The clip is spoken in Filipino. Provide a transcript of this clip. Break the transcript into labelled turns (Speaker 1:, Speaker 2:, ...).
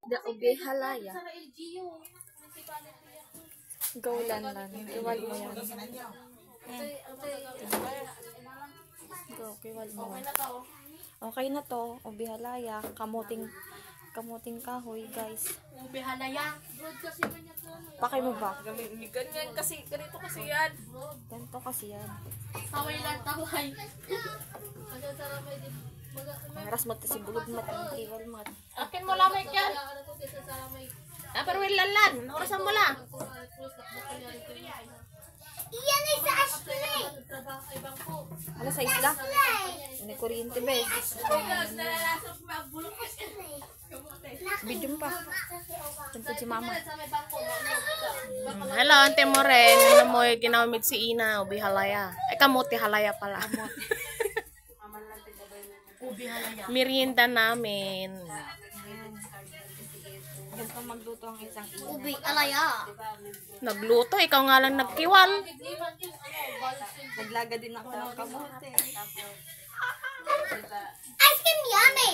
Speaker 1: Da ube halaya. Gaulan lang. Iwal mo yan. Go, iwal mo. Okay na to. Ube halaya. Kamuting kahoy, guys.
Speaker 2: Ube halaya.
Speaker 1: Pakay mo ba?
Speaker 2: Ganyan kasi, ganito kasi yan.
Speaker 1: Ganito kasi yan.
Speaker 2: Taway lang, taway.
Speaker 1: Maras mo si bulog mat. Iwal mat.
Speaker 2: Akin mo lamay yan. Pero wilalan, orasan mo lang.
Speaker 3: Iyan ay sa ashley.
Speaker 1: Ano sa isla? Ano kuryente ba eh? Video mo pa. Tunto si mama.
Speaker 2: Hello, Ante Moren. Ano mo yung ginamit si Ina? Ubi halaya. Ay, kamuti halaya pala. Ubi halaya. Merienda namin.
Speaker 1: Ganito magluto ang isang ina.
Speaker 3: Ubi alaya.
Speaker 2: Nagluto, ikaw nga lang nagkiwal.
Speaker 1: Naglaga din ako ng kamote.
Speaker 3: Ice cream yummy.